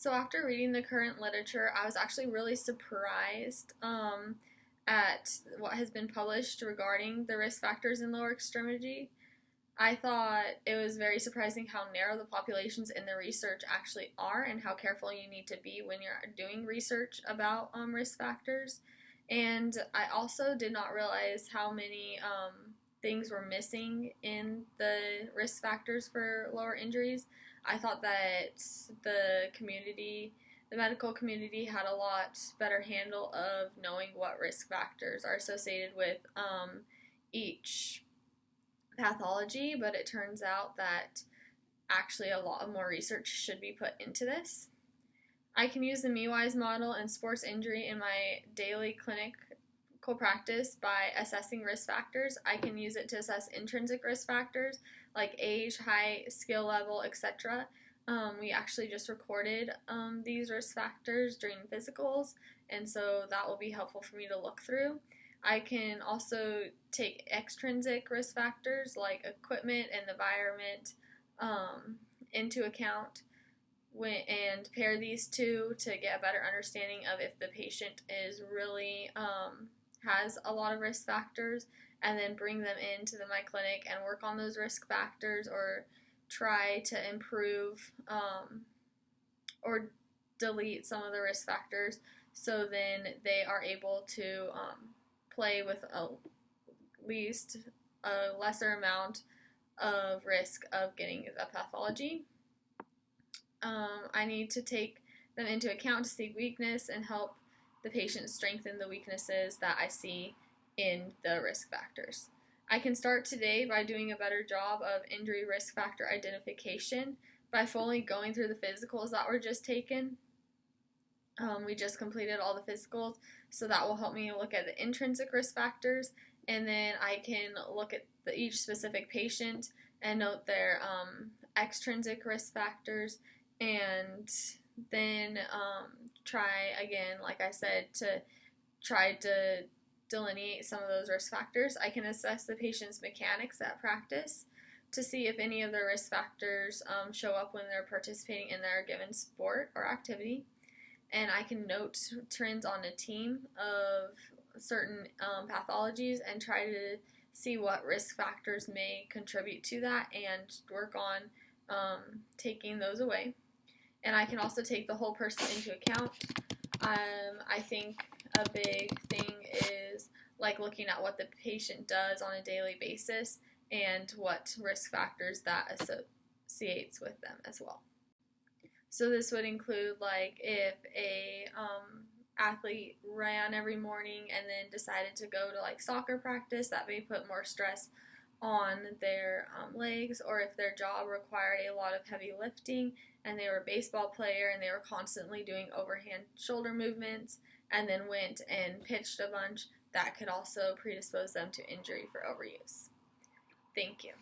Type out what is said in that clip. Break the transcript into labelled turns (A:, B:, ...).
A: So after reading the current literature, I was actually really surprised at what has been published regarding the risk factors in lower extremity. I thought it was very surprising how narrow the populations in the research actually are and how careful you need to be when you're doing research about risk factors. And I also did not realize how many things were missing in the risk factors for lower injuries. I thought that the medical community, had a lot better handle of knowing what risk factors are associated with each pathology, but it turns out that actually a lot more research should be put into this. I can use the MeWise model and sports injury in my daily clinical practice by assessing risk factors. I can use it to assess intrinsic risk factors like age, height, skill level, etc. We actually just recorded these risk factors during physicals, and so that will be helpful for me to look through. I can also take extrinsic risk factors like equipment and the environment into account and pair these two to get a better understanding of if the patient is really has a lot of risk factors, and then bring them into my clinic and work on those risk factors or try to improve or delete some of the risk factors so then they are able to play with a lesser amount of risk of getting the pathology. I need to take them into account to see weakness and help the patient strengthen the weaknesses that I see in the risk factors. I can start today by doing a better job of injury risk factor identification by fully going through the physicals that were just taken. We just completed all the physicals, so that will help me look at the intrinsic risk factors, and then I can look at each specific patient and note their extrinsic risk factors, and then try again, like I said, to try to delineate some of those risk factors. I can assess the patient's mechanics at practice to see if any of the risk factors show up when they're participating in their given sport or activity. And I can note trends on a team of certain pathologies and try to see what risk factors may contribute to that and work on taking those away. And I can also take the whole person into account. I think a big thing is like looking at what the patient does on a daily basis and what risk factors that associates with them as well. So this would include like if a athlete ran every morning and then decided to go to like soccer practice, that may put more stress on their legs, or if their job required a lot of heavy lifting and they were a baseball player and they were constantly doing overhand shoulder movements and then went and pitched a bunch, that could also predispose them to injury for overuse. Thank you.